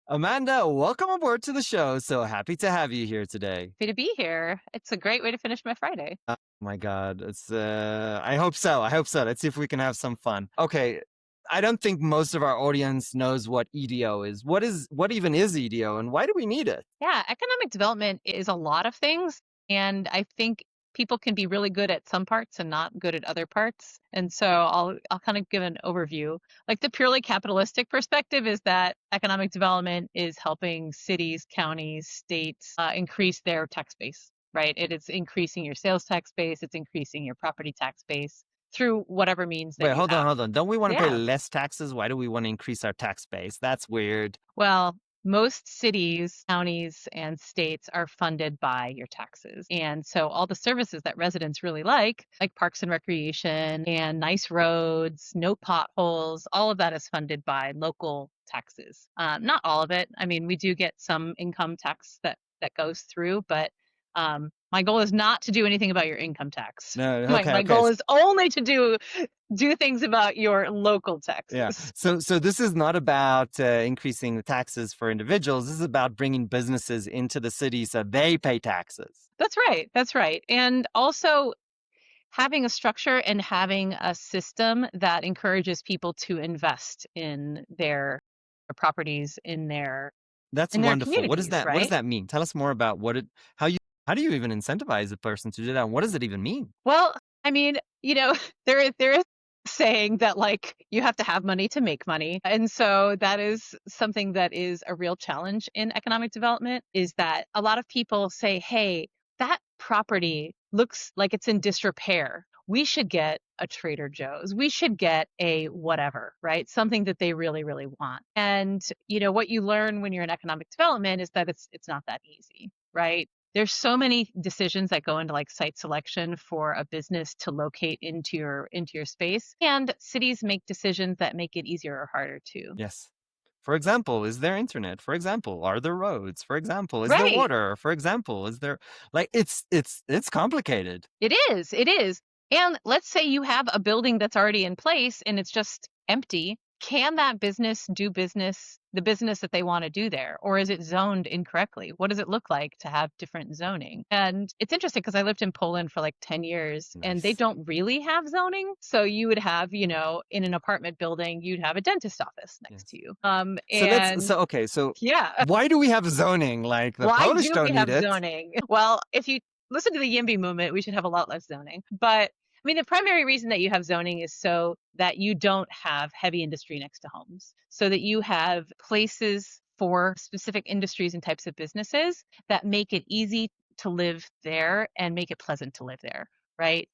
Amanda, welcome aboard to the show. So happy to have you here today. Happy to be here. It's a great way to finish my Friday. Oh my God, it's I hope so. I hope so. Let's see if we can have some fun. Okay, I don't think most of our audience knows what EDO is. What even is EDO and why do we need it? Yeah, economic development is a lot of things, and I think people can be really good at some parts and not good at other parts. And so I'll kind of give an overview. Like the purely capitalistic perspective is that economic development is helping cities, counties, states increase their tax base, right? It is increasing your sales tax base, it's increasing your property tax base through whatever means that Wait, you hold on, have. hold on. Don't we want to pay Yeah. less taxes? Why do we want to increase our tax base? That's weird. Well, most cities, counties, and states are funded by your taxes. And so all the services that residents really like parks and recreation and nice roads, no potholes, all of that is funded by local taxes. Not all of it. I mean, we do get some income tax that goes through, but my goal is not to do anything about your income tax. No, My okay, okay. goal is only to do things about your local Yeah. taxes. So this is not about increasing the taxes for individuals. This is about bringing businesses into the city so they pay taxes. That's right. That's right. And also having a structure and having a system that encourages people to invest in their properties That's in their wonderful. communities, What does right? that mean? Tell us more about how do you even incentivize a person to do that? And what does it even mean? Well, I mean, there is saying that like you have to have money to make money. And so that is something that is a real challenge in economic development is that a lot of people say, "Hey, that property looks like it's in disrepair. We should get a Trader Joe's. We should get a whatever, right? Something that they really, really want." And what you learn when you're in economic development is that it's not that easy, right? There's so many decisions that go into like site selection for a business to locate into your space, and cities make decisions that make it easier or harder too. Yes. For example, is there internet? For example, are there roads? For example, is there Right. water? For example, is there like it's complicated. It is. It is. And let's say you have a building that's already in place and it's just empty. Can that business do the business that they want to do there? Or is it zoned incorrectly? What does it look like to have different zoning? And it's interesting because I lived in Poland for like 10 years and they Nice. don't really have zoning. So you would have, in an apartment building, you'd have a dentist office next Yes. to you. So And okay, so yeah, why do we have zoning? Like the why Polish do we don't need have it. zoning? Well, if you listen to the YIMBY movement, we should have a lot less zoning. But I mean, the primary reason that you have zoning is so that you don't have heavy industry next to homes, so that you have places for specific industries and types of businesses that make it easy to live there and make it pleasant to live there, right?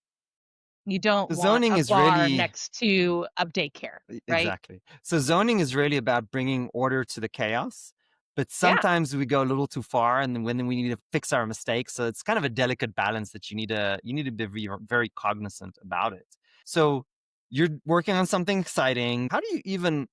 You don't The want zoning a is bar really next to a daycare, right? exactly. So zoning is really about bringing order to the chaos, but Yeah. sometimes we go a little too far, and then we need to fix our mistakes. So it's kind of a delicate balance that you need to be very cognizant about it. So you're working on something exciting. How do you even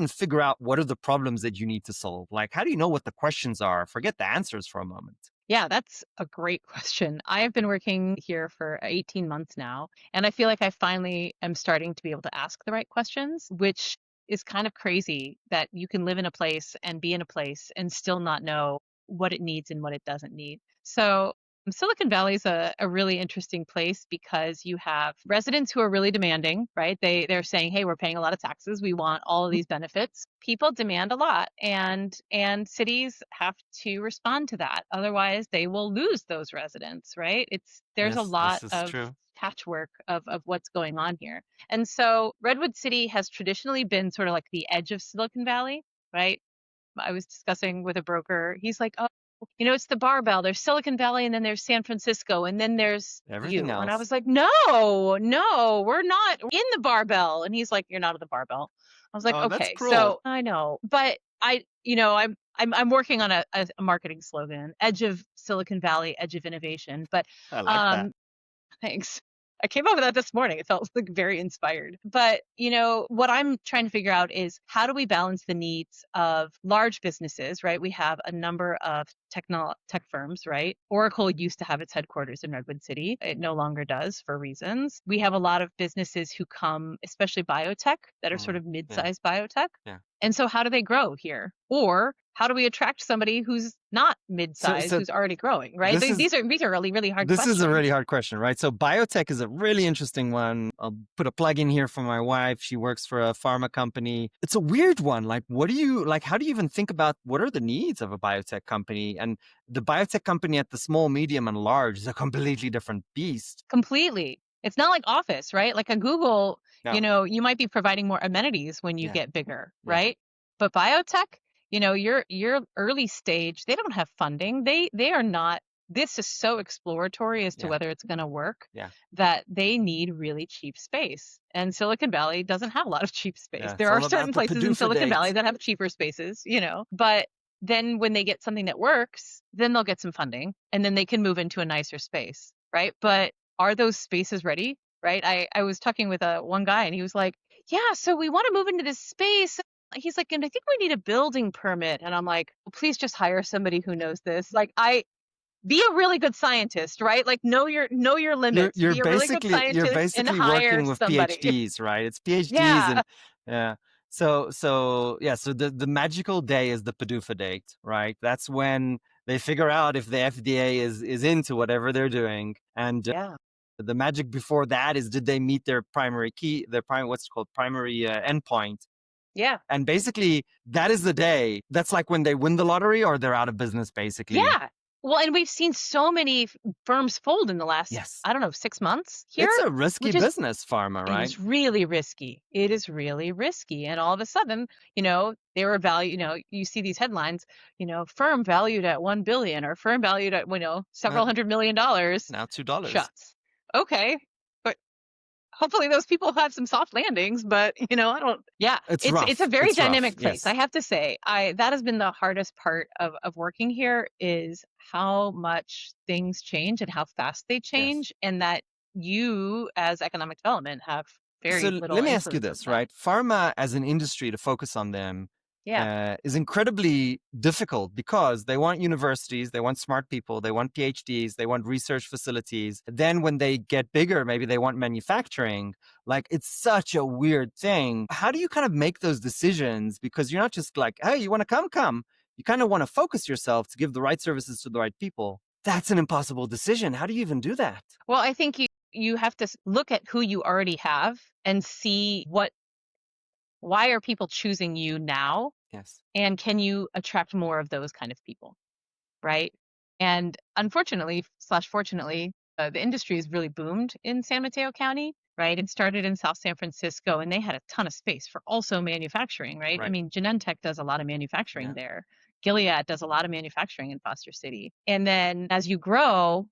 figure out what are the problems that you need to solve? Like how do you know what the questions are? Forget the answers for a moment. Yeah, that's a great question. I have been working here for 18 months now, and I feel like I finally am starting to be able to ask the right questions, which is kind of crazy that you can live in a place and be in a place and still not know what it needs and what it doesn't need. So, Silicon Valley is a really interesting place because you have residents who are really demanding, right? They're saying, "Hey, we're paying a lot of taxes. We want all of these benefits." People demand a lot, and cities have to respond to that. Otherwise, they will lose those residents, right? There's a Yes, lot this is of true. patchwork of what's going on here. And so Redwood City has traditionally been sort of like the edge of Silicon Valley, right? I was discussing with a broker. He's like, "Oh, it's the barbell. There's Silicon Valley and then there's San Francisco and then there's Everything you." And I else. was like, "No, no, we're not in the barbell." And he's like, "You're not in the barbell." I was like, Oh, that's "Okay." cruel. So I know, but I'm working on a marketing slogan, edge of Silicon Valley, edge of innovation. But I like that. um Thanks. I came up with that this morning. It felt like very inspired. But, what I'm trying to figure out is how do we balance the needs of large businesses, right? We have a number of tech firms, right? Oracle used to have its headquarters in Redwood City. It no longer does for reasons. We have a lot of businesses who come, especially biotech, that are sort Mm, of yeah, mid-sized biotech. yeah. And so how do they grow here? Or how do we attract somebody who's not So mid-size, so who's already growing, right? this is These are really, really hard this is a questions. really hard question, right? So biotech is a really interesting one. I'll put a plug in here for my wife. She works for a pharma company. It's a weird one. Like, what do you like? How do you even think about what are the needs of a biotech company? And the biotech company at the small, medium, and large is a completely different beast. Completely. It's not like Office, right? Like a Google, No. you might be providing more amenities when you Yeah. get bigger, Yeah. right? But biotech, your early stage, they don't have funding. They are not this is so exploratory as to Yeah. whether it's going to work Yeah. that they need really cheap space. And Silicon Valley doesn't have a lot of cheap space. Yeah. It's There are all certain about the places in PDUFA Silicon Valley date. that have cheaper spaces. But then when they get something that works, then they'll get some funding and then they can move into a nicer space, right? But are those spaces ready? Right. I was talking with one guy and he was like, yeah, so we want to move into this space. He's like, and I think we need a building permit. And I'm like, well, please just hire somebody who knows this. Like be a really good scientist, right? Like know your You're limits. you're Be a really good basically you're scientist and basically hire working with somebody. PhDs, right? It's PhDs Yeah. and yeah. So yeah, so the magical day is the PDUFA date, right? That's when they figure out if the FDA is into whatever they're doing. And Yeah. the magic before that is did they meet their primary key, their prime what's called primary endpoint. Yeah. And basically that is the day. That's like when they win the lottery or they're out of business basically. Yeah. Well, and we've seen so many firms fold in the last, Yes. I don't know, 6 months here, It's a risky which is business, pharma, it right? is really risky. It is really risky. And all of a sudden, they were you see these headlines, firm valued at 1 billion or firm valued at, Uh, several $100 million now $2. shuts. Okay. But hopefully those people have some soft landings, but I don't yeah, It's it's a rough. very It's rough. dynamic place. I Yes. have to say. I That has been the hardest part of working here is how much things change and how fast they Yes. change and that you as economic development have So very little let me ask you influence over this, that. right? Pharma as an industry to focus on them Yeah. is incredibly difficult because they want universities, they want smart people, they want PhDs, they want research facilities. Then when they get bigger, maybe they want manufacturing. Like it's such a weird thing. How do you kind of make those decisions? Because you're not just like, hey, you want to come, come. You kind of want to focus yourself to give the right services to the right people. That's an impossible decision. How do you even do that? Well, I think you have to look at who you already have and see why are people choosing you now Yes. and can you attract more of those kind of people? Right? And unfortunately, slash fortunately, the industry has really boomed in San Mateo County, right? It started in South San Francisco and they had a ton of space for also manufacturing, right? I Right. mean, Genentech does a lot of manufacturing Yeah. there. Gilead does a lot of manufacturing in Foster City. And then as you grow,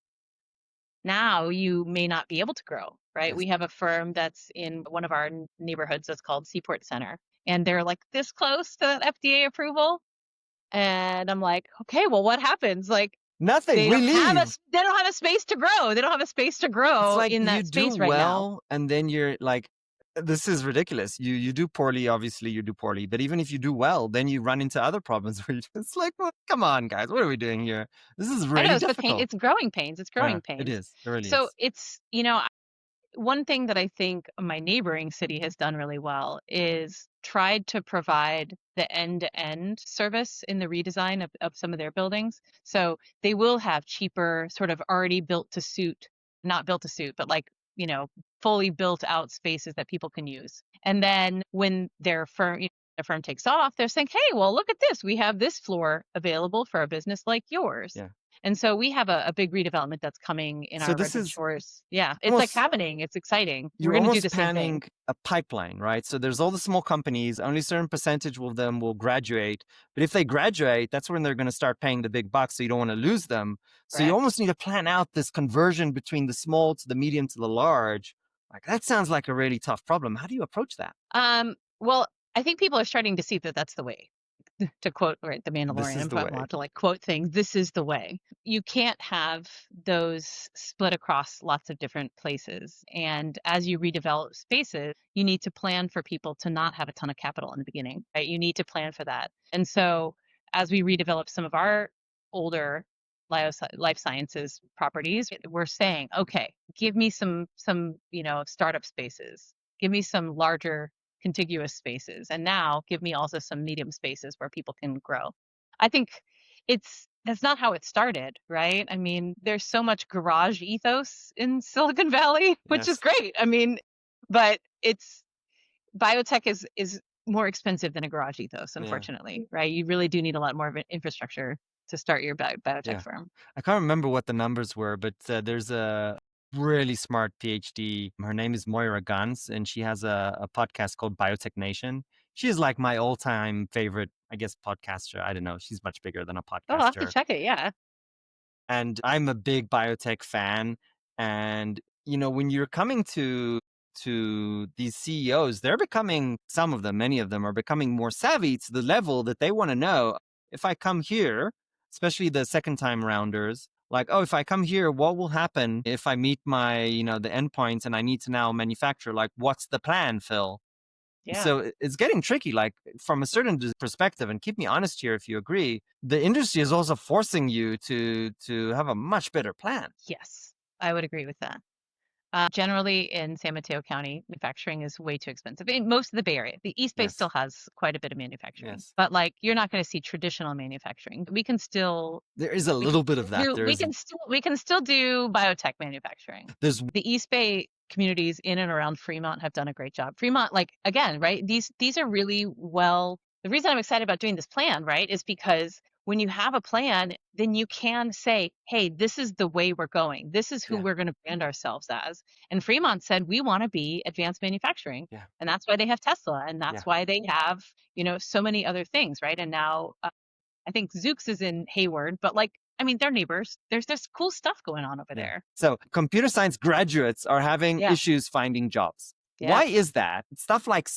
now you may not be able to grow, right? Yes. We have a firm that's in one of our neighborhoods that's called Seaport Center, and they're like this close to FDA approval. And I'm like, okay, well, what happens? Like, Nothing. they We don't have a leave. they don't have a space to grow. They don't have a space to It's grow like in you that do space right now. well and then you're like this is ridiculous. You do poorly, obviously you do poorly. But even if you do well, then you run into other problems where you just like, well, come on, guys, what are we doing here? This is I know really it's the pain. difficult. It's growing pains. It's growing It pains. is. It really So is. it's one thing that I think my neighboring city has done really well is tried to provide the end-to-end service in the redesign of some of their buildings. So they will have cheaper, sort of already built to suit, not built to suit, but like, fully built out spaces that people can use. And then when their firm takes off, they're saying, hey, well, look at this. We have this floor available for a business like yours. Yeah. And so we have a big redevelopment that's coming in So our this Redwood is Shores. Yeah, it's like almost happening. It's exciting. We're you're going to do almost the same thing. panning a pipeline, right? So there's all the small companies, only a certain percentage of them will graduate. But if they graduate, that's when they're going to start paying the big bucks. So you don't want to lose them. So you Correct. almost need to plan out this conversion between the small to the medium to the large. Like that sounds like a really tough problem. How do you approach that? Well, I think people are starting to see that that's the way. To quote right the This Mandalorian, is if the I way. want to like quote things, this is the way. You can't have those split across lots of different places. And as you redevelop spaces, you need to plan for people to not have a ton of capital in the beginning, right? You need to plan for that. And so as we redevelop some of our older life sciences properties, we're saying, okay, give me some startup spaces. Give me some larger contiguous spaces. And now give me also some medium spaces where people can grow. I think that's not how it started, right? I mean, there's so much garage ethos in Silicon Valley, which is Yes. great. I mean, but it's biotech is more expensive than a garage ethos, Yeah. unfortunately, right? You really do need a lot more of an infrastructure to start your biotech Yeah. firm. I can't remember what the numbers were, but there's a really smart PhD. Her name is Moira Guns, and she has a podcast called Biotech Nation. She's like my all-time favorite, I guess, podcaster. I don't know. She's much bigger than a Oh, I'll have to podcaster. check it. Yeah. And I'm a big biotech fan. And when you're coming to these CEOs, they're becoming, some of them, many of them are becoming more savvy to the level that they want to know, if I come here, especially the second time rounders, like, oh, if I come here, what will happen if I meet my, the endpoints and I need to now manufacture? Like, what's the plan, Phil? Yeah. So it's getting tricky, like from a certain perspective, and keep me honest here if you agree, the industry is also forcing you to have a much better plan. Yes, I would agree with that. Generally, in San Mateo County, manufacturing is way too expensive. In most of the Bay Area, the East Bay still Yes. has quite a bit of manufacturing, Yes. but like you're not going to see traditional manufacturing. We can still There is a we can little bit still of that. do we can still do biotech manufacturing. There's The East Bay communities in and around Fremont have done a great job. Fremont, like again, right? These are really well. The reason I'm excited about doing this plan, right, is because when you have a plan, then you can say, "Hey, this is the way we're going. This is who yeah, we're going to brand ourselves as." And Fremont said, "We want to be advanced manufacturing." yeah, And that's why they have Tesla, and yeah, that's why they have, so many other things, right? And now I think Zoox is in Hayward, but like, I mean, they're neighbors. There's this cool stuff going on over yeah. there. So computer science graduates are having Yeah. issues finding jobs. Yeah. Why is that? Stuff like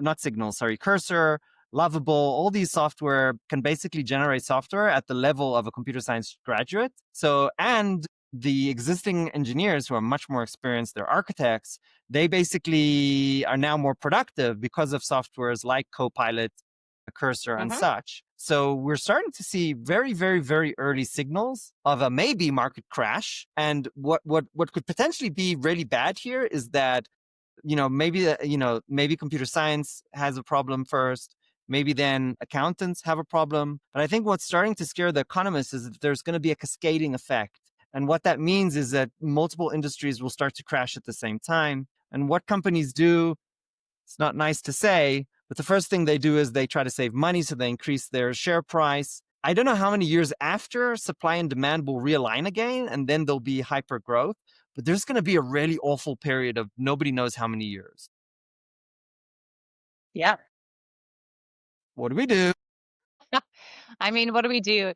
not Signal, sorry, Cursor, Lovable, all these software can basically generate software at the level of a computer science graduate. So, and the existing engineers who are much more experienced, they're architects, they basically are now more productive because of softwares like Copilot, Cursor, and Mhm. such. So we're starting to see very, very, very early signals of a maybe market crash. And what could potentially be really bad here is that maybe computer science has a problem first. Maybe then accountants have a problem. But I think what's starting to scare the economists is that there's going to be a cascading effect. And what that means is that multiple industries will start to crash at the same time. And what companies do, it's not nice to say, but the first thing they do is they try to save money, so they increase their share price. I don't know how many years after supply and demand will realign again, and then there'll be hyper growth. But there's going to be a really awful period of nobody knows how many years. Yeah. What do we do? I mean, what do we do?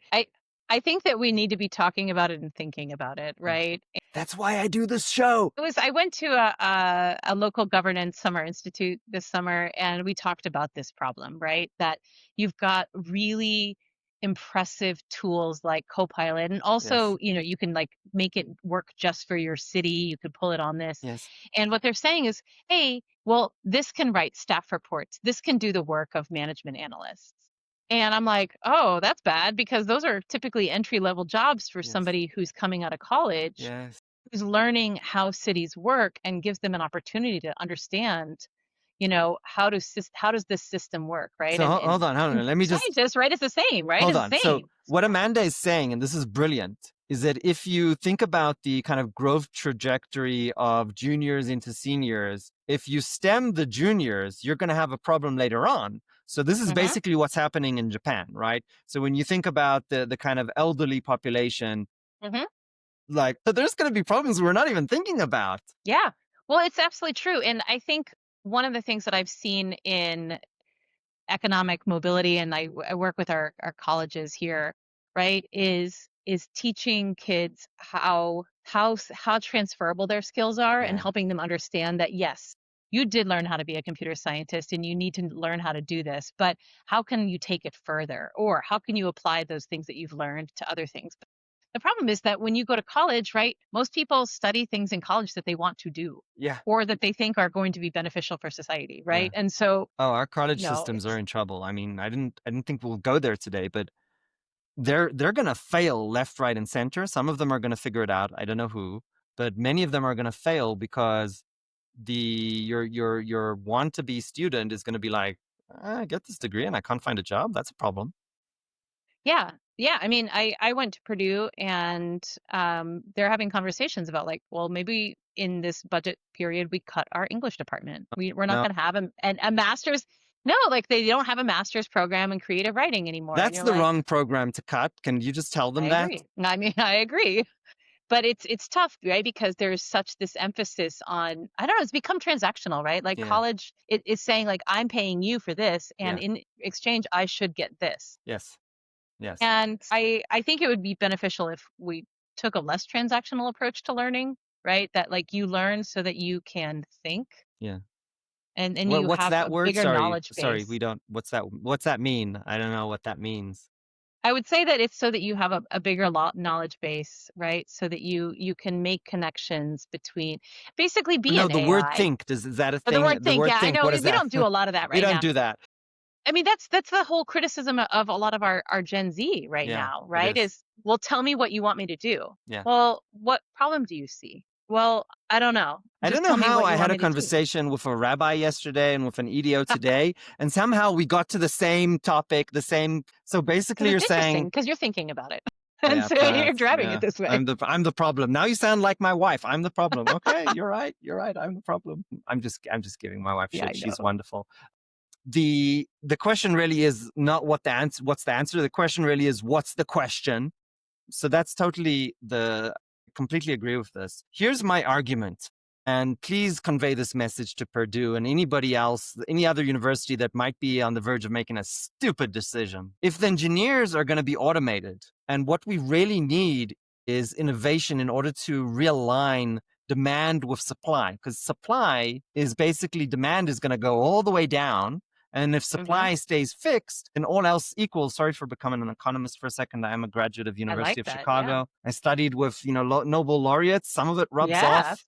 I think that we need to be talking about it and thinking about it, Yes. right? That's why I do this show. I went to a local governance summer institute this summer, and we talked about this problem, right? That you've got really impressive tools like Copilot, and Yes. also, you can like make it work just for your city. You could pull it on this. Yes. And what they're saying is, hey, well, this can write staff reports. This can do the work of management analysts. And I'm like, oh, that's bad because those are typically entry level jobs for Yes. somebody who's coming out of college Yes. who's learning how cities work and gives them an opportunity to understand, how does this system work, right? So And hold on. Let me just scientists, right? It's the same, right? hold It's on. the So same. what Amanda is saying, and this is brilliant, is that if you think about the kind of growth trajectory of juniors into seniors, if you stem the juniors, you're going to have a problem later on. So this is Hmm. basically what's happening in Japan, right? So when you think about the kind of elderly population, Hmm. like, so there's going to be problems we're not even thinking about. Yeah. Well, it's absolutely true. And I think one of the things that I've seen in economic mobility, and I work with our colleges here, right, is teaching kids how transferable their skills are and Yeah. helping them understand that yes, you did learn how to be a computer scientist and you need to learn how to do this, but how can you take it further, or how can you apply those things that you've learned to other things? The problem is that when you go to college, right, most people study things in college that they want to do Yeah. or that they think are going to be beneficial for society, Yeah. right? And so, Oh, our college systems are it's in trouble. I mean, I didn't think we'll go there today, but they're gonna fail left, right, and center. Some of them are gonna figure it out. I don't know who, but many of them are gonna fail because your want to be student is gonna be like, I get this degree and I can't find a job. That's a problem. Yeah. Yeah. I mean, I went to Purdue and they're having conversations about like, well, maybe in this budget period we cut our English department. We're not No, going to have a master's. No, like they don't have a master's program in creative writing anymore. And that's you're the like, wrong program to cut. Can you just tell I them that? agree. I mean, I agree. But it's tough, right? Because there's such this emphasis on, I don't know, it's become transactional, right? Like Yeah. college is saying like I'm paying you for this and Yeah. in exchange I should get this. Yes. Yes. And I think it would be beneficial if we took a less transactional approach to learning, right? That like you learn so that you can think Yeah. and What you what's have that a word? bigger Sorry. knowledge Sorry. base. We don't what's that mean? I don't know what that means. I would say that it's so that you have a bigger knowledge base, right? So that you can make connections between basically be No, an the word AI. think, is that a But the thing? word The think, word yeah, I think, know what is we that? don't do a lot of that We right don't now. do that. I mean, that's the whole criticism of a lot of our Gen Z right Yeah, now, it right? is. Is, well, tell me what you want me to do. Yeah. Well, what problem do you see? Well, I don't know. I don't Just know tell me how what I you had want a me to do. conversation with a rabbi yesterday and with an EDO today, and somehow we got to the same topic, the same. So Because basically, you're it's interesting saying, because you're thinking about it. And yeah, so you're perhaps, driving it yeah, this way. I'm the problem. Now you sound like my wife. I'm the problem. Okay, you're right. You're right. I'm the problem. I'm just giving my wife Yeah, shit. I She's know. wonderful. The question really is not what the answer. What's the answer? The question really is what's the question. So that's totally the completely agree with this. Here's my argument. And please convey this message to Purdue and anybody else, any other university that might be on the verge of making a stupid decision. If the engineers are going to be automated, and what we really need is innovation in order to realign demand with supply, because supply is basically demand is going to go all the way down, and if Hmm. supply stays fixed, then all else equals. Sorry for becoming an economist for a second. I am a graduate of I University like of that. Yeah. Chicago. I studied with Nobel laureates. Some of it rubs Yeah. off.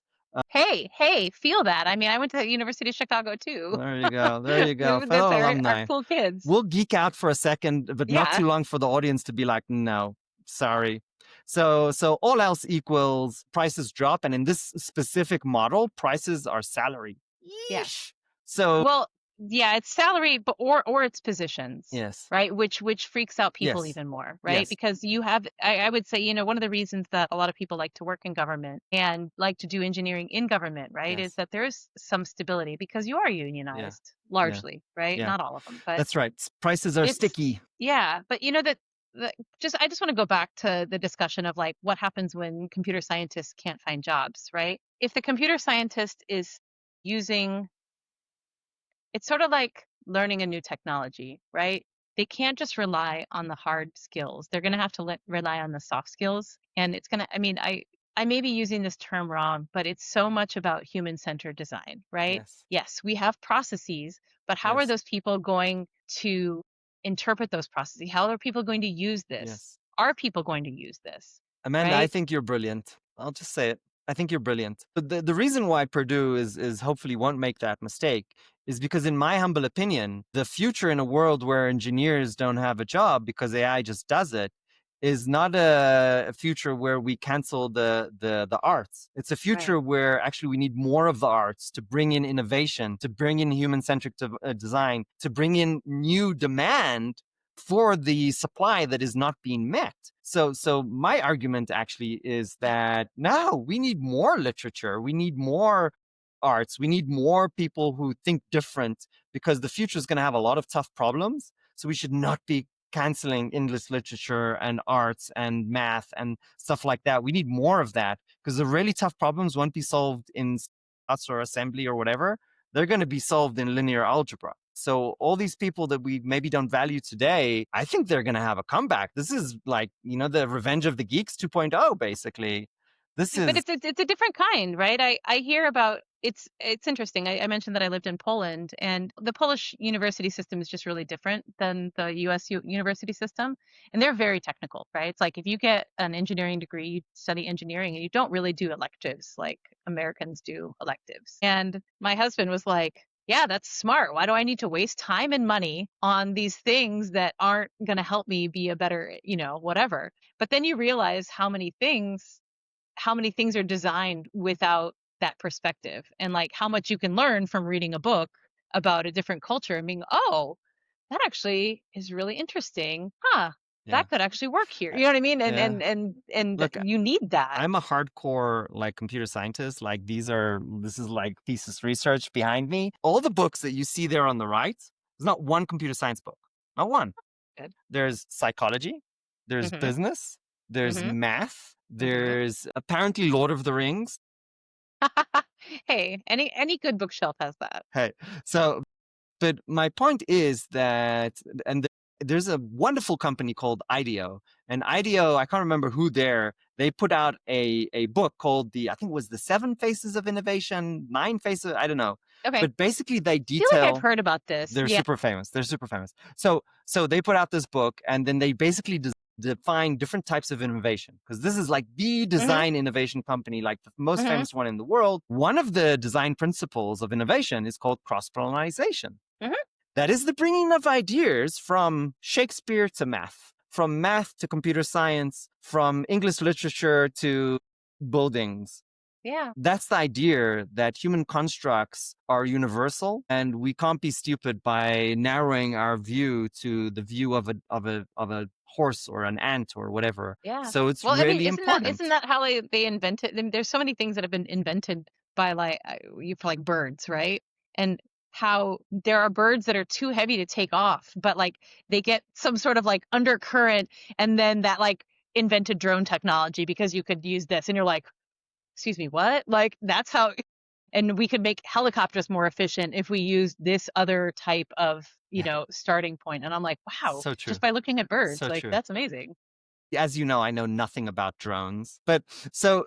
Hey, hey, feel that. I mean, I went to the University of Chicago too. There you go. There you go. That's Fellow our alumni. cool kids. We'll geek out for a second, but not Yeah. too long for the audience to be like, no, sorry. So all else equals prices drop. And in this specific model, prices are salary. Yeah. Yeesh. So Well, yeah, it's salary, but or it's positions, yes, right? Which freaks out people yes, even more, right? yes, Because you have, I would say, one of the reasons that a lot of people like to work in government and like to do engineering in government, right, is yes, that there is some stability because you are yeah, unionized yeah, largely, right? yeah. Not all of them, but That's right. Prices are it's sticky. yeah. But that just I just want to go back to the discussion of like what happens when computer scientists can't find jobs, right? If the computer scientist is using it's sort of like learning a new technology, right? They can't just rely on the hard skills. They're going to have to rely on the soft skills. And it's going to, I mean, I may be using this term wrong, but it's so much about human centered design, right? Yes, Yes, we have processes, but how are yes, those people going to interpret those processes? How are people going to use this? yes. Are people going to use this, Amanda, I right? think you're brilliant. I'll just say it. I think you're brilliant. But the reason why Purdue is hopefully won't make that mistake is because, in my humble opinion, the future in a world where engineers don't have a job because AI just does it is not a future where we cancel the arts. It's a Right. future where actually we need more of the arts to bring in innovation, to bring in human-centric design, to bring in new demand for the supply that is not being met. So my argument actually is that no, we need more literature, we need more arts, we need more people who think different because the future is going to have a lot of tough problems. So we should not be canceling English literature and arts and math and stuff like that. We need more of that because the really tough problems won't be solved in stats or assembly or whatever. They're going to be solved in linear algebra. So all these people that we maybe don't value today, I think they're going to have a comeback. This is like, the Revenge of the Geeks 2.0, basically. This But is, it's a different kind, right? I hear about it's interesting. I mentioned that I lived in Poland, and the Polish university system is just really different than the U.S. University system, and they're very technical, right? It's like if you get an engineering degree, you study engineering, and you don't really do electives like Americans do electives. And my husband was like, "Yeah, that's smart. Why do I need to waste time and money on these things that aren't going to help me be a better, whatever?" But then you realize how many things are designed without that perspective and like how much you can learn from reading a book about a different culture and being, oh, that actually is really interesting. Huh. Yeah. that could actually work here. I, You know what I mean? And yeah. and and and Look, you need that. I'm a hardcore like computer scientist. Like this is like thesis research behind me. All the books that you see there on the right, there's not one computer science book. Not one. Good. There's psychology, there's Mhm. business, there's Mhm. math, Mhm. there's apparently Lord of the Rings. Hey, any good bookshelf has that. Hey, so but my point is that, and there's a wonderful company called IDEO, and IDEO, I can't remember who they put out a book called I think it was the Seven Faces of Innovation, Nine Faces, I don't know. Okay. But basically they Feel like I've detail, heard about this. they're Yeah. super famous. They're super famous. So they put out this book, and then they basically define different types of innovation, because this is like the Mhm. design innovation company, like the most Mhm. famous one in the world. One of the design principles of innovation is called cross-pollination. Mhm. That is the bringing of ideas from Shakespeare to math, from math to computer science, from English literature to buildings. Yeah. That's the idea that human constructs are universal, and we can't be stupid by narrowing our view to the view of a horse or an ant or whatever. Yeah. So it's Well, I mean, really isn't important. that how they invented? I mean, there's so many things that have been invented by like you for like birds, right? And how there are birds that are too heavy to take off, but like they get some sort of like undercurrent, and then that like invented drone technology because you could use this, and you're like, excuse me, what? Like that's how, and we could make helicopters more efficient if we use this other type of Yeah, starting point. And I'm like, wow, so true. just by looking at birds, So like true. that's amazing. As you know, I know nothing about drones, but so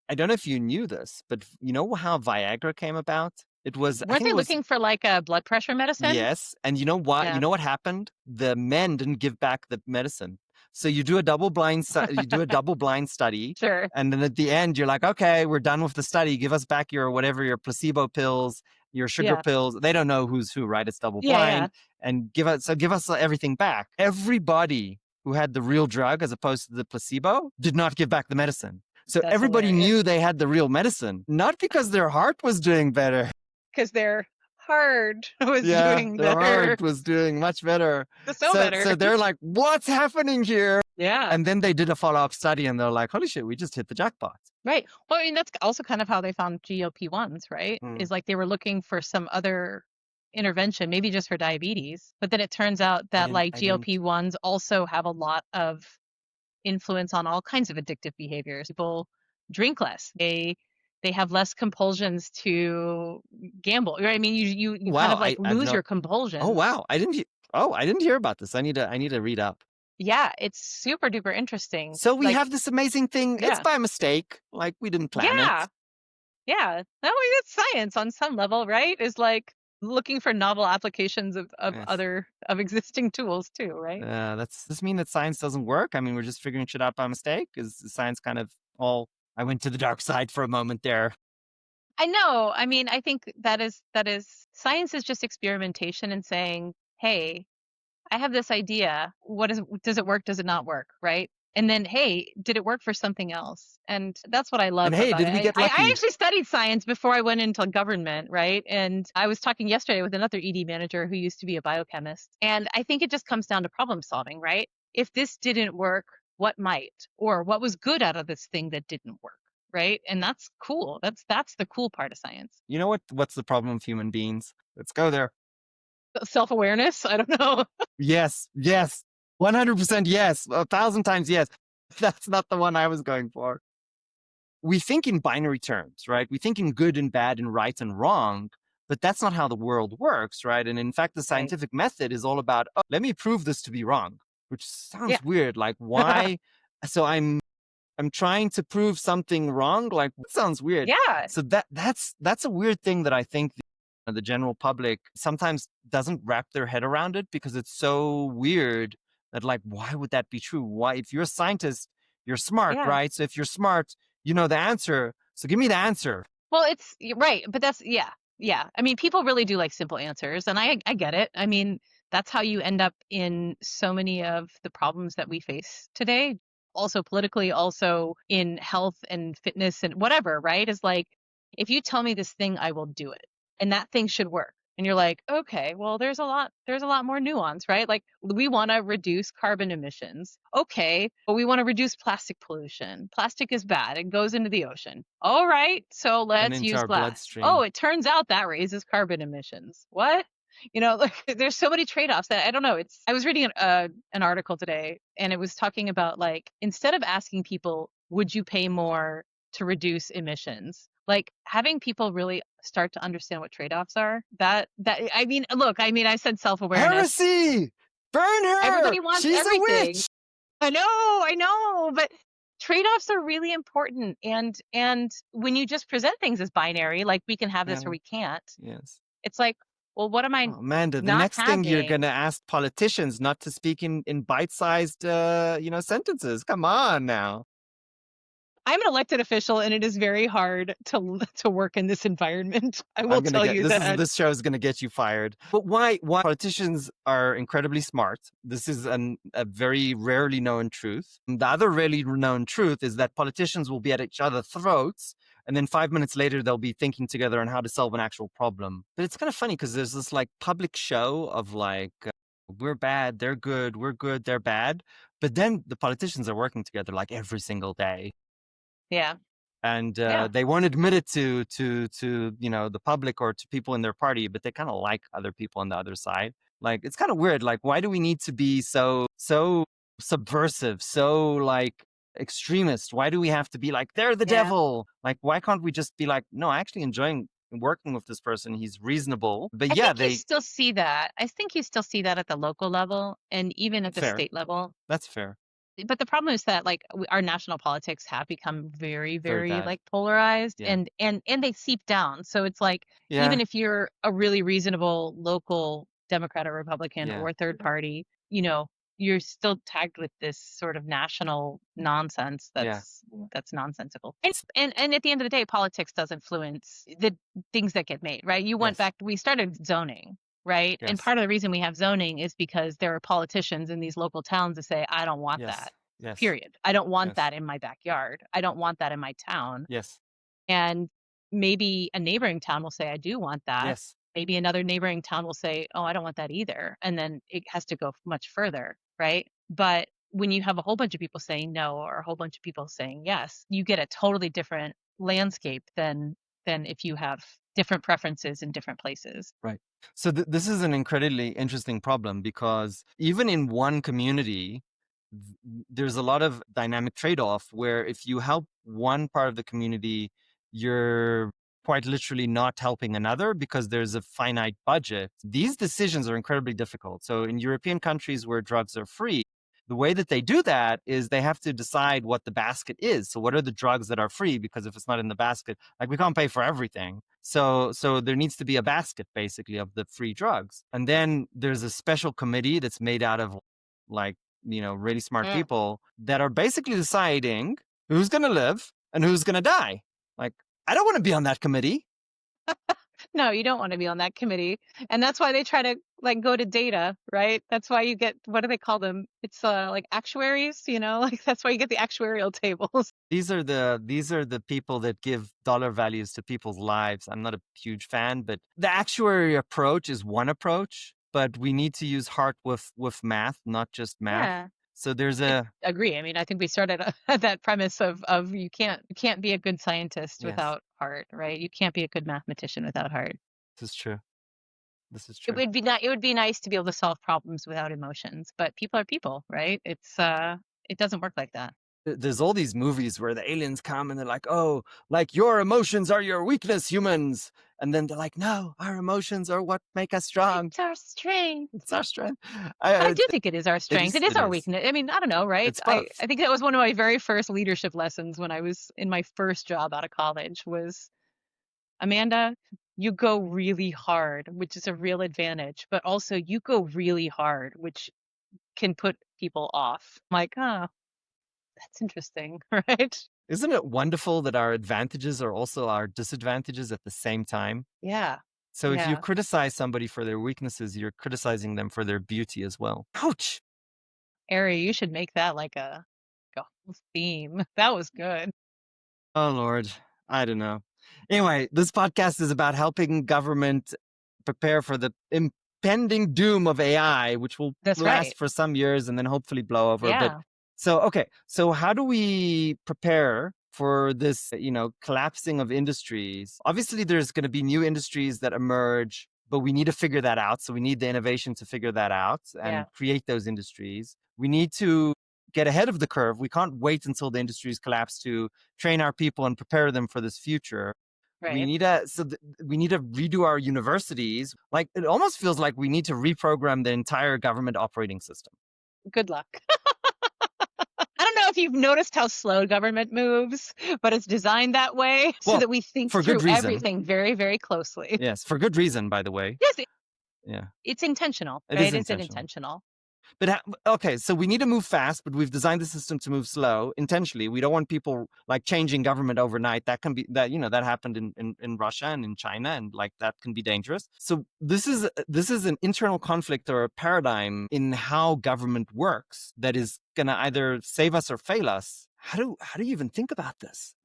I don't know if you knew this, but you know how Viagra came about? It was, I Weren't think they it was, looking for like a blood pressure medicine? yes. And you know what? You Yeah, know what happened? The men didn't give back the medicine. So you do a you do a double blind study, sure. and then at the end you're like, okay, we're done with the study. Give us back your whatever, your placebo pills, your sugar Yeah. pills. They don't know who's who, right? It's double Yeah, yeah. blind, and give us everything back. Everybody who had the real drug as opposed to the placebo did not give back the medicine. So That's everybody hilarious. knew they had the real medicine, not because their heart was doing better. Because their heart was Yeah, doing their their heart was doing much better. so better. So they're like, what's happening here? Yeah. And then they did a follow-up study, and they're like, holy shit, we just hit the jackpot. Right. Well, I mean, that's also kind of how they found GLP-1s, right? Mm. Is like they were looking for some other intervention, maybe just for diabetes. But then it turns out that like I didn't. GLP-1s also have a lot of influence on all kinds of addictive behaviors. People drink less. They have less compulsions to gamble. Right? I mean, you kind Wow, of like I've lose no. your Oh compulsions. wow, I didn't hear about this. I need to read up. Yeah, it's super duper interesting. So we Like, have this amazing thing. It's yeah. by mistake. Like we didn't plan it. Yeah. Yeah. I mean, that's science on some level, right? Is like looking for novel applications of Yes. other of existing tools too, right? Does this mean that science doesn't work? I mean, we're just figuring shit out by mistake. Is science kind of all? I went to the dark side for a moment there. I know. I mean, I think that is science is just experimentation and saying, "Hey, I have this idea. Does it work? Does it not work?" Right? And then, hey, did it work for something else? And that's what I And love hey, about did it. we get I lucky? actually studied science before I went into government, right? And I was talking yesterday with another ED manager who used to be a biochemist. And I think it just comes down to problem solving, right? If this didn't work, what might? Or what was good out of this thing that didn't work? Right? And that's cool. That's the cool part of science. You know what? What's the problem with human beings? Let's go there. Self-awareness? I don't know. Yes, yes, 100% yes, 1,000 times yes. That's not the one I was going for. We think in binary terms, right? We think in good and bad and right and wrong, but that's not how the world works, right? And in fact, the Right. scientific method is all about, oh, let me prove this to be wrong, which Yeah. sounds weird. Like, why? So I'm trying to prove something wrong. Like, that sounds weird. Yeah. So that's a weird thing that I think the general public sometimes doesn't wrap their head around it, because it's so weird that, like, why would that be true? Why, if you're a scientist, you're smart, Yeah. right? So if you're smart, you know the answer. So give me the answer. Well, you're right, but that's yeah. Yeah. I mean, people really do like simple answers, and I get it. I mean, that's how you end up in so many of the problems that we face today. Also politically, also in health and fitness and whatever, right? Is like if you tell me this thing, I will do it. And that thing should work. And you're like, okay, well, there's a lot more nuance, right? Like we want to reduce carbon emissions. Okay, but we want to reduce plastic pollution. Plastic is bad. It goes into the ocean. All right, so and let's into use our glass. Oh, bloodstream. it turns out that raises carbon emissions. What? Like there's so many trade-offs that I don't know. I was reading an article today and it was talking about like instead of asking people, would you pay more to reduce emissions? Like having people really start to understand what trade-offs are. That I mean, look, I mean, I said self-awareness. Heresy! Burn her! Everybody wants She's a everything. witch! I know, but trade-offs are really important. And when you just present things as binary, like we can have this or Yeah, we can't, yes. it's like, well, what am I Oh, Amanda, the not next thing you're having? gonna ask politicians not to speak in bite-sized, sentences. Come on now. I'm an elected official and it is very hard to work in this environment. I will I'm gonna tell get you that. this show is gonna get you fired. But why politicians are incredibly smart. This is a very rarely known truth. The other rarely known truth is that politicians will be at each other's throats, and then 5 minutes later they'll be thinking together on how to solve an actual problem. But it's kind of funny because there's this like public show of like we're bad, they're good, we're good, they're bad. But then the politicians are working together like every single day, Yeah. and Yeah. they won't admit it to the public or to people in their party, but they kind of like other people on the other side. Like it's kind of weird. Like why do we need to be so subversive, so like extremist? Why do we have to be like they're the Yeah. devil? Like why can't we just be like, no, I actually enjoying working with this person, he's reasonable. But I yeah, think you they still see that. I think you still see that at the local level and even at the fair, state level. that's fair, But the problem is that like our national politics have become very, very very bad. like polarized Yeah, and they seep down. So it's like yeah, even if you're a really reasonable local Democrat or Republican yeah, or third party, you're still tagged with this sort of national nonsense yeah, that's nonsensical. And at the end of the day, politics does influence the things that get made, right? yes, We started zoning, right? And yes, part of the reason we have zoning is because there are politicians in these local towns that say, I don't want yes, that. yes, Period. I don't want yes, that in my backyard. I don't want that in my town. yes, And maybe a neighboring town will say, I do want that. yes, Maybe another neighboring town will say, oh, I don't want that either. And then it has to go much further, right? But when you have a whole bunch of people saying no or a whole bunch of people saying yes, you get a totally different landscape than if you have different preferences in different places. right. So this is an incredibly interesting problem because even in one community, there's a lot of dynamic trade-off where if you help one part of the community, you're quite literally not helping another because there's a finite budget. These decisions are incredibly difficult. So in European countries where drugs are free, the way that they do that is they have to decide what the basket is. So what are the drugs that are free? Because if it's not in the basket, like we can't pay for everything. So there needs to be a basket basically of the free drugs. And then there's a special committee that's made out of like, really smart Mm. people that are basically deciding who's going to live and who's going to die. Like, I don't want to be on that committee. No, you don't want to be on that committee. And that's why they try to like go to data, right? That's why you get what do they call them? It's like actuaries, like that's why you get the actuarial tables. These are the people that give dollar values to people's lives. I'm not a huge fan, but the actuary approach is one approach, but we need to use heart with math, not just math. Yeah. So there's I a agree. I mean, I think we started at that premise of you can't be a good scientist yes, without heart, right? You can't be a good mathematician without heart. this is true. This is It true. would be not it would be nice to be able to solve problems without emotions, but people are people, right? It doesn't work like that. There's all these movies where the aliens come and they're like, oh, like your emotions are your weakness, humans. And then they're like, no, our emotions are what make us strong. It's our strength. It's our strength. But I I, do think it is our it strength. is. It is It our is. weakness. I mean, I don't know, right? It's I, both. I think that was one of my very first leadership lessons when I was in my first job out of college was, Amanda, you go really hard, which is a real advantage, but also you go really hard, which can put people off. I'm like, oh, that's interesting, right? Isn't it wonderful that our advantages are also our disadvantages at the same time? Yeah. So if you Yeah. criticize somebody for their weaknesses, you're criticizing them for their beauty as well. Ouch. Ari, you should make that like a whole theme. That was good. Oh, Lord. I don't know. Anyway, this podcast is about helping government prepare for the impending doom of AI, which will That's right. last for some years and then hopefully blow over. But Yeah. so, okay, so how do we prepare for this, collapsing of industries? Obviously, there's going to be new industries that emerge, but we need to figure that out. So we need the innovation to figure that out Yeah. and create those industries. We need to get ahead of the curve. We can't wait until the industries collapse to train our people and prepare them for this future. We Right. need to we need to redo our universities. Like it almost feels like we need to reprogram the entire government operating system. Good luck. I don't know if you've noticed how slow government moves, but it's designed that way so Well, that we think for good through reason. everything very, very closely. Yes, for good reason, by the way. Yes, Yeah, it's intentional, it is right? Is it intentional. intentional? But okay, so we need to move fast, but we've designed the system to move slow intentionally. We don't want people like changing government overnight. That can be that that happened in Russia and in China, and like that can be dangerous. So this is an internal conflict or a paradigm in how government works that is gonna either save us or fail us. How do you even think about this?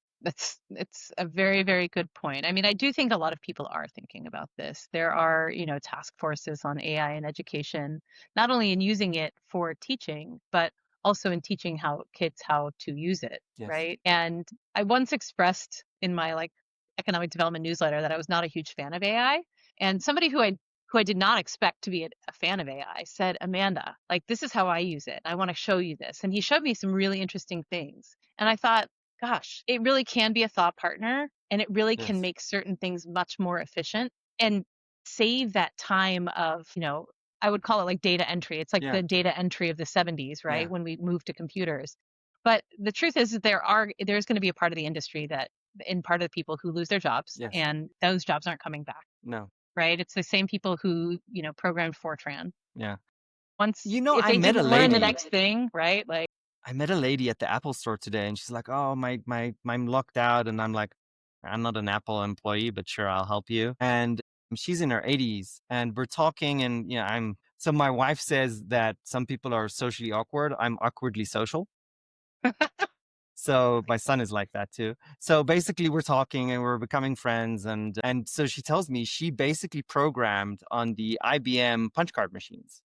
It's a very, very good point. I mean, I do think a lot of people are thinking about this. There are, task forces on AI in education, not only in using it for teaching, but also in teaching how kids how to use it, Yes. right? And I once expressed in my like economic development newsletter that I was not a huge fan of AI. And somebody who I did not expect to be a fan of AI said, Amanda, like this is how I use it. I want to show you this. And he showed me some really interesting things. And I thought, gosh, it really can be a thought partner and it really can Yes. make certain things much more efficient and save that time of, I would call it like data entry. It's like Yeah. the data entry of the 70s, right? Yeah. When we moved to computers. But the truth is that there's going to be a part of the industry that in part of the people who lose their jobs Yes. and those jobs aren't coming back, No. right? It's the same people who, programmed Fortran. Yeah. Once if I they met a didn't learn the lady. next thing, right? Like, I met a lady at the Apple store today, and she's like, "Oh, I'm locked out," and I'm like, "I'm not an Apple employee, but sure, I'll help you." And she's in her 80s, and we're talking, and I'm. So my wife says that some people are socially awkward. I'm awkwardly social. So my son is like that too. So basically, we're talking and we're becoming friends, and so she tells me she basically programmed on the IBM punch card machines.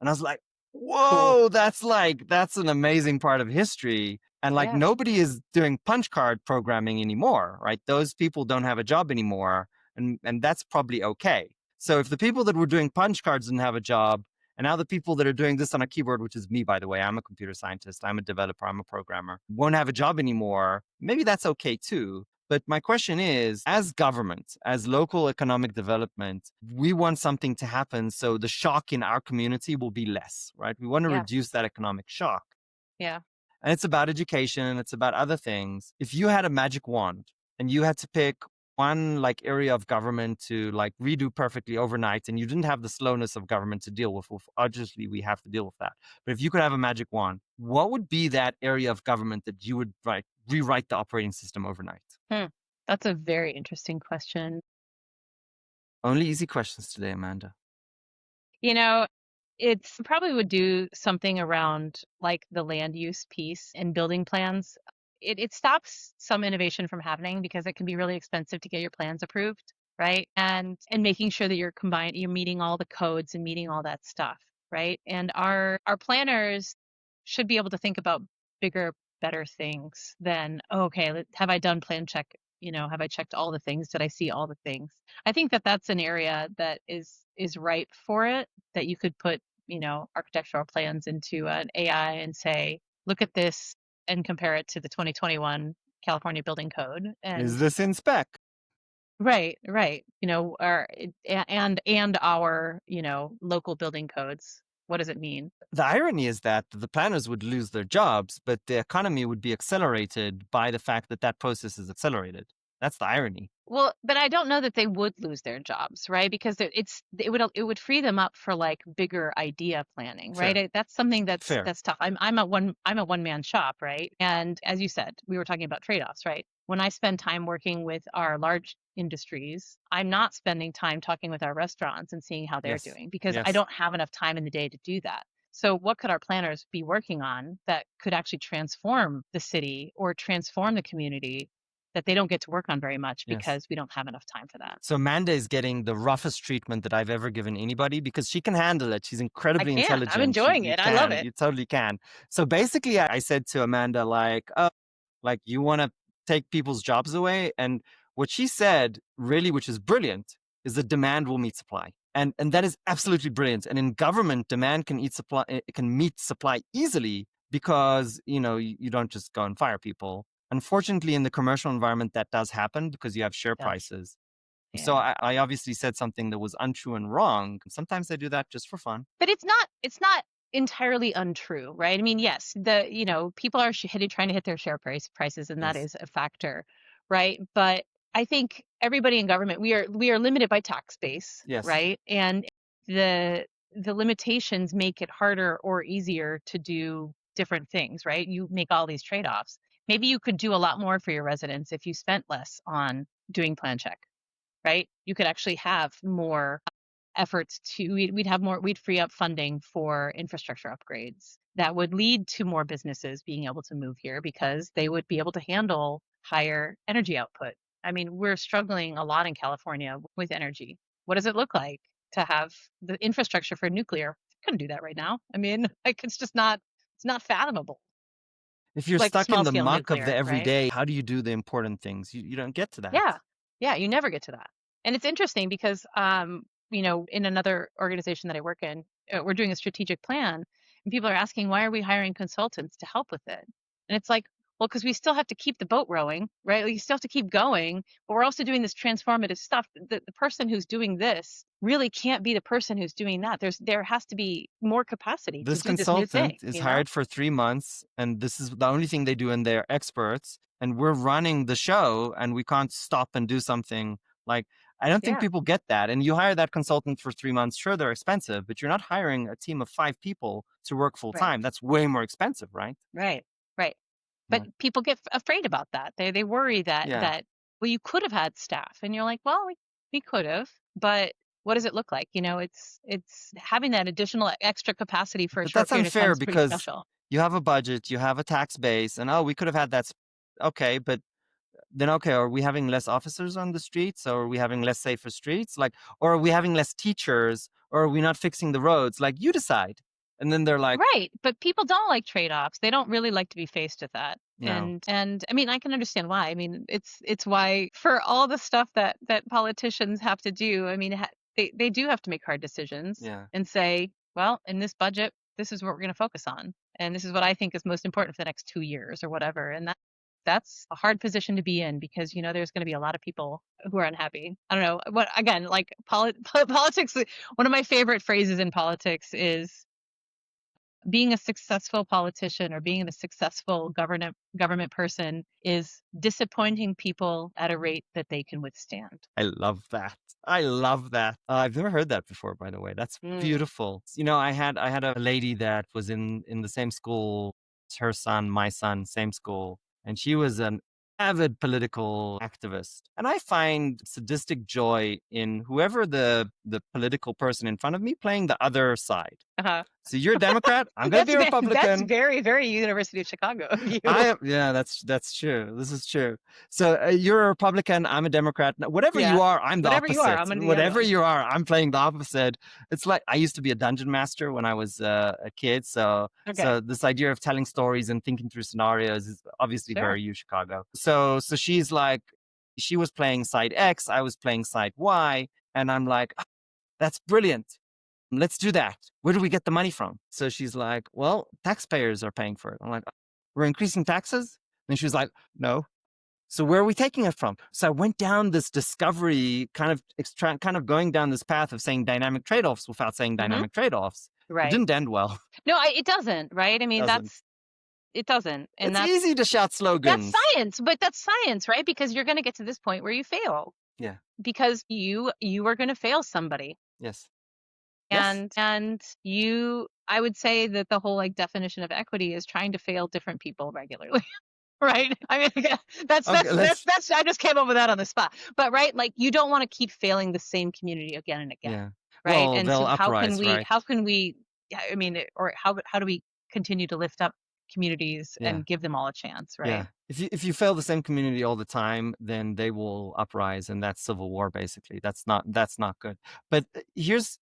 And I was like, cool. whoa, that's an amazing part of history. And like Yeah. nobody is doing punch card programming anymore, right? Those people don't have a job anymore. And that's probably okay. So if the people that were doing punch cards didn't have a job, and now the people that are doing this on a keyboard, which is me, by the way, I'm a computer scientist, I'm a developer, I'm a programmer, won't have a job anymore, maybe that's okay too. But my question is, as government, as local economic development, we want something to happen so the shock in our community will be less, right? We want to Yeah. reduce that economic shock. Yeah. And it's about education, it's about other things. If you had a magic wand and you had to pick one like area of government to like redo perfectly overnight and you didn't have the slowness of government to deal with, obviously we have to deal with that. But if you could have a magic wand, what would be that area of government that you would rewrite the operating system overnight? Hmm. That's a very interesting question. Only easy questions today, Amanda. You know, it's probably would do something around like the land use piece and building plans. It stops some innovation from happening because it can be really expensive to get your plans approved, right? And making sure that you're meeting all the codes and meeting all that stuff, right? And our planners should be able to think about bigger, better things than, oh, okay, have I done plan check? Have I checked all the things? Did I see all the things? I think that that's an area that is ripe for it, that you could put, architectural plans into an AI and say, look at this and compare it to the 2021 California Building Code. Is And this in spec? right, right, and our, local building codes. What does it mean? The irony is that the planners would lose their jobs, but the economy would be accelerated by the fact that that process is accelerated. That's the irony. Well, but I don't know that they would lose their jobs, right? Because it would free them up for like bigger idea planning, right? Fair. That's something that's Fair. that's tough. I'm a one man shop, right? And as you said, we were talking about trade-offs, right? When I spend time working with our large industries, I'm not spending time talking with our restaurants and seeing how they're Yes. doing because I Yes. don't have enough time in the day to do that. So what could our planners be working on that could actually transform the city or transform the community that they don't get to work on very much Yes. because we don't have enough time for that. So Amanda is getting the roughest treatment that I've ever given anybody because she can handle it. She's I incredibly can. I'm intelligent. enjoying You it. I love can, it. you totally can. So basically, I said to Amanda, like, oh, like you want to take people's jobs away, and what she said, really, which is brilliant, is that demand will meet supply, and that is absolutely brilliant. And in government, demand can eat supply, it can meet supply easily because you don't just go and fire people. Unfortunately, in the commercial environment, that does happen because you have share It does. prices. So Yeah. I obviously said something that was untrue and wrong. Sometimes I do that just for fun. But it's not entirely untrue, right? I mean, yes, people are trying to hit their prices, and that Yes. is a factor, right? But I think everybody in government, we are limited by tax base, Yes. right? And the the limitations make it harder or easier to do different things, right? You make all these trade-offs. Maybe you could do a lot more for your residents if you spent less on doing plan check, right? You could actually have more efforts to we'd free up funding for infrastructure upgrades that would lead to more businesses being able to move here because they would be able to handle higher energy output. I mean, we're struggling a lot in California with energy. What does it look like to have the infrastructure for nuclear? Couldn't do that right now. I mean, like it's not fathomable. If you're Like stuck in small the scale muck of the nuclear, right? everyday, how do you do the important things? You don't get to that. Yeah. Yeah, you never get to that. And it's interesting because, in another organization that I work in, we're doing a strategic plan, and people are asking, why are we hiring consultants to help with it? And it's like, well, because we still have to keep the boat rowing, right? We still have to keep going, but we're also doing this transformative stuff. The person who's doing this really can't be the person who's doing that. There has to be more capacity to This do this new thing, consultant is you know? hired for 3 months, and this is the only thing they do, and they're experts. And we're running the show, and we can't stop and do something like. I don't think Yeah, people get that. And you hire that consultant for 3 months. Sure, they're expensive, but you're not hiring a team of 5 people to work full right. time. That's way more expensive, right? Right. Right. But Like, people get afraid about that. They worry that yeah. well, you could have had staff, and you're like, well, we could have, but what does it look like? It's having that additional extra capacity for a But short that's period of time unfair is pretty because special. you have a budget, you have a tax base, and oh, we could have had that. Okay, but then okay, are we having less officers on the streets, or are we having less safer streets? Like, or are we having less teachers, or are we not fixing the roads? Like, you decide. And then they're like, Right, but people don't like trade-offs. They don't really like to be faced with that. no, And I mean, I can understand why. I mean, it's why for all the stuff that politicians have to do, I mean, they do have to make hard decisions yeah. and say, well, in this budget, this is what we're going to focus on, and this is what I think is most important for the next 2 years or whatever. And that's a hard position to be in because there's going to be a lot of people who are unhappy. I don't know what again, like politics. One of my favorite phrases in politics is being a successful politician or being a successful government person is disappointing people at a rate that they can withstand. I love that. I love that. I've never heard that before, by the way. That's Mm. beautiful. I had a lady that was in the same school, her son, my son, same school, and she was an avid political activist. And I find sadistic joy in whoever the political person in front of me playing the other side. Uh-huh. So you're a Democrat, I'm going to be a That's Republican. very, very University of Chicago of you. Yeah, that's true. This is true. So you're a Republican, I'm a Democrat. Whatever you Yeah. are, I'm the Whatever you are, opposite. I'm gonna be the other Whatever one. you are, I'm playing the opposite. It's like I used to be a dungeon master when I was a kid. So Okay. so this idea of telling stories and thinking through scenarios is obviously Sure. very U Chicago. So she's like, she was playing side X, I was playing side Y, and I'm like, "Ah, that's brilliant. Let's do that. Where do we get the money from?" So she's like, well, taxpayers are paying for it. I'm like, we're increasing taxes? And she was like, no. So where are we taking it from? So I went down this discovery kind of going down this path of saying dynamic trade-offs without saying Hmm. dynamic trade-offs. It Right. didn't end well. No, it doesn't, right? I mean, Doesn't. it doesn't. And It's that's easy to shout that's slogans. science, but that's science, right? Because you're going to get to this point where you fail Yeah. because you are going to fail somebody. Yes. Yes. And I would say that the whole like definition of equity is trying to fail different people regularly. Right? I mean, yeah, Okay, let's that's I just came up with that on the spot. But right, like you don't want to keep failing the same community again and again, yeah. right? Well, And they'll so uprise, right? how can we yeah, I mean, or how do we continue to lift up communities Yeah. and give them all a chance, Yeah. right? If you fail the same community all the time, then they will uprise, and that's civil war basically. That's not good. But here's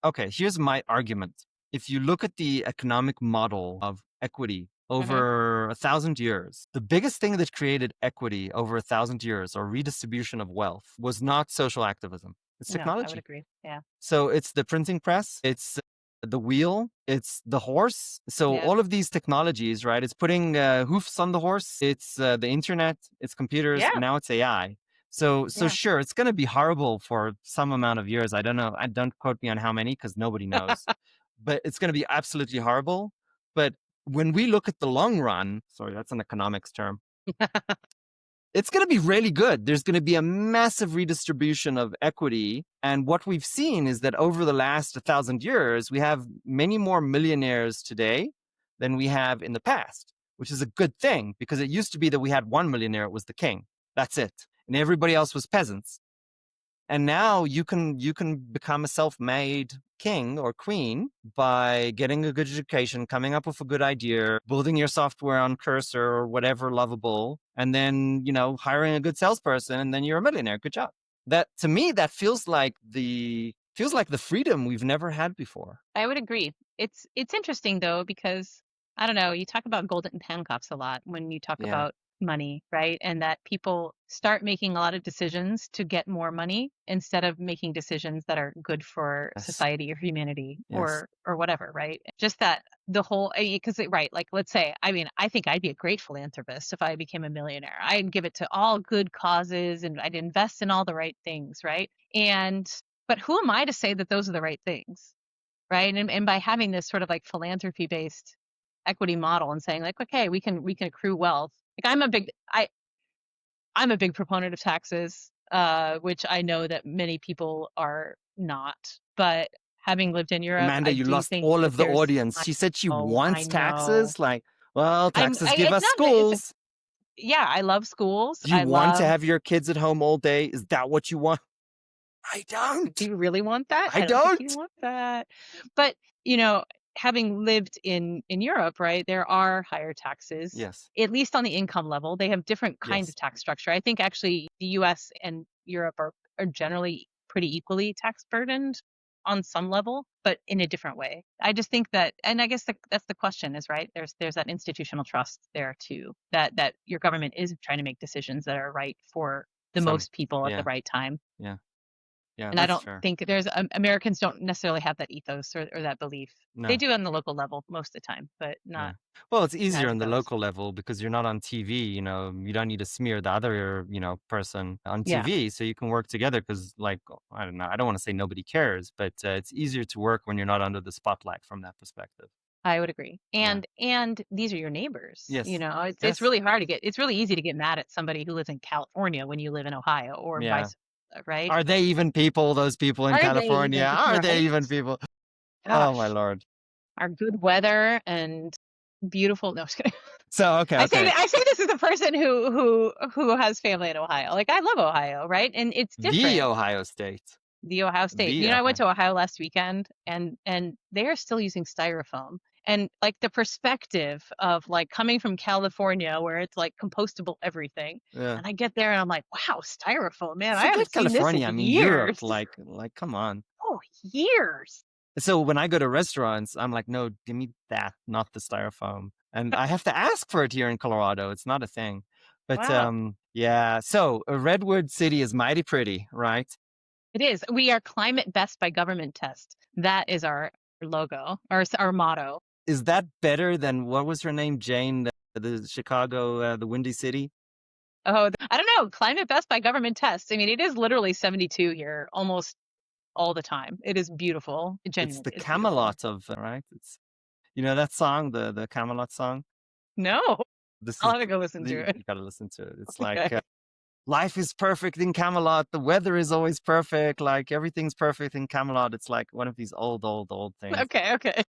my argument. If you look at the economic model of equity Hmm. over 1,000 years, the biggest thing that created equity over 1,000 years or redistribution of wealth was not social activism. It's No, I would technology. agree. Yeah. So it's the printing press, it's the wheel, it's the horse. So Yeah. all of these technologies, right? It's putting hoofs on the horse. It's the internet, it's computers, and Yeah. now it's AI. So Yeah. sure, it's going to be horrible for some amount of years. I don't know. I don't quote me on how many because nobody knows. But it's going to be absolutely horrible. But when we look at the long run, sorry, that's an economics term, it's going to be really good. There's going to be a massive redistribution of equity. And what we've seen is that over the last 1,000 years, we have many more millionaires today than we have in the past, which is a good thing because it used to be that we had one millionaire, it was the king. That's it. And everybody else was peasants. And now you can become a self-made king or queen by getting a good education, coming up with a good idea, building your software on Cursor or whatever lovable, and then, hiring a good salesperson, and then you're a millionaire. Good job. That to me, that feels like the freedom we've never had before. I would agree. It's interesting though, because I don't know, you talk about golden handcuffs a lot when you talk Yeah. about money, right? And that people start making a lot of decisions to get more money instead of making decisions that are good for Yes. society or humanity Yes. or whatever, right? Just that the whole because right, like let's say, I mean, I think I'd be a great philanthropist if I became a millionaire. I'd give it to all good causes and I'd invest in all the right things, right? And but who am I to say that those are the right things? Right. And by having this sort of like philanthropy based equity model and saying like, okay, we can accrue wealth. Like I'm a big proponent of taxes, which I know that many people are not. But having lived in Europe, Amanda, I you do lost think all that of the there's audience. She said she I wants know. taxes. Like, well, taxes give It's us not that it's schools. yeah, I love schools. Do you I want to love have your kids at home all day? Is that what you want? I do don't. you really want that? I I don't think you don't. want that. But, you know, having lived in Europe, right, there are higher taxes, Yes. at least on the income level. They have different kinds of Yes. tax structure. I think actually the US and Europe are generally pretty equally tax burdened on some level, but in a different way. I just think that, and I guess that's the question is right. There's that institutional trust there too, that your government is trying to make decisions that are right for the Some. most people at the Yeah. right time. Yeah. Yeah. And I That's don't fair. think there's Americans don't necessarily have that ethos or that belief. They No. do on the local level most of the time, but Yeah. not Well, it's not easier as on it the goes. local level because you're not on TV. You don't need to smear the other, person on Yeah, TV. So you can work together because, like, I don't know. I don't want to say nobody cares, but it's easier to work when you're not under the spotlight from that perspective. I would agree. Yeah. And these are your neighbors. You Yes. know, it's Yes. really hard to get. It's really easy to get mad at somebody who lives in California when you live in Ohio or Yeah. vice versa, right? Are they even people, those people in Are they California? even Are they right? even people? Oh, my Gosh, Lord. our good weather and beautiful. No, I'm just kidding. So, okay, okay. I say this as a person who has family in Ohio. Like I love Ohio, right? And it's The different. Ohio State. The Ohio State. The You know, I went Ohio. to Ohio last weekend and they are still using styrofoam. And like the perspective of like coming from California where it's like compostable everything. Yeah. And I get there and I'm like, wow, styrofoam, man, I Forget haven't seen this in California. I mean, Europe. years. Like, come on. Oh, years. So when I go to restaurants, I'm like, no, give me that, not the styrofoam. And I have to ask for it here in Colorado. It's not a thing. But Wow. yeah. So Redwood City is mighty pretty, right? It is. We are climate best by government test. That is our logo, our motto. Is that better than what was her name? Jane, the Chicago, the Windy City? Oh, I don't know. Climate best by government test. I mean, it is literally 72 here almost all the time. It is beautiful. It It's genuinely the is beautiful. Camelot of, right? It's that song, the Camelot song. No, This I'll is have to go listen to you it. gotta listen to it. It's Okay. like life is perfect in Camelot. The weather is always perfect. Like everything's perfect in Camelot. It's like one of these old, old, old things. Okay. Okay.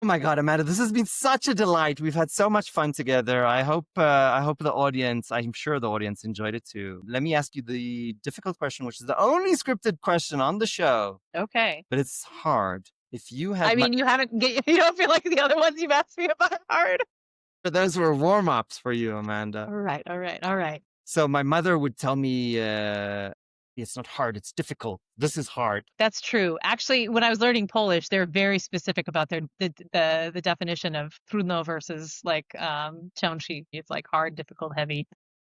Oh my God, Amanda, this has been such a delight. We've had so much fun together. I hope the audience, I'm sure the audience enjoyed it too. Let me ask you the difficult question, which is the only scripted question on the show, Okay. but it's hard. If you I had mean, you don't feel like the other ones you've asked me about are hard. Those were warm-ups for you, Amanda. All right, all right, all right. So my mother would tell me, "It's not hard, it's difficult. This is hard." That's true. Actually, when I was learning Polish, they're very specific about the definition of trudno versus like ciężki. It's like hard, difficult, heavy,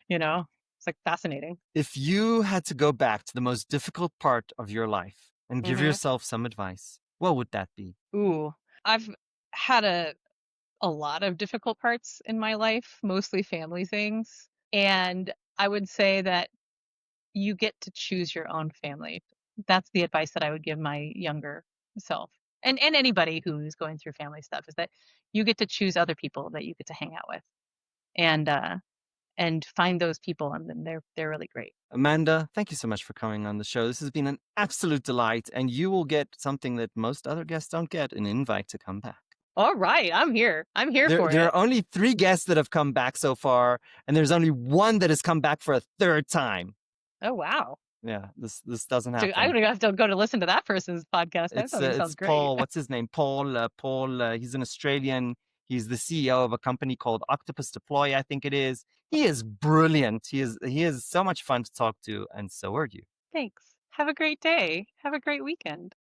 you know? It's like fascinating. If you had to go back to the most difficult part of your life and give Hmm. yourself some advice, what would that be? Ooh, I've had a lot of difficult parts in my life, mostly family things. And I would say that you get to choose your own family. That's the advice that I would give my younger self. And anybody who's going through family stuff is that you get to choose other people that you get to hang out with and find those people and then they're really great. Amanda, thank you so much for coming on the show. This has been an absolute delight, and you will get something that most other guests don't get, an invite to come back. All right, I'm here. I'm here There, for there it. are only 3 guests that have come back so far, and there's only 1 that has come back for a 3rd time. Oh wow. Yeah, this doesn't Dude, I'm happen. gonna have to go to listen to that person's podcast. That It's probably sounds great. Paul. What's his name? Paul. Paul. He's an Australian. He's the CEO of a company called Octopus Deploy, I think it is. He is brilliant. He is so much fun to talk to, and so are you. Thanks. Have a great day. Have a great weekend.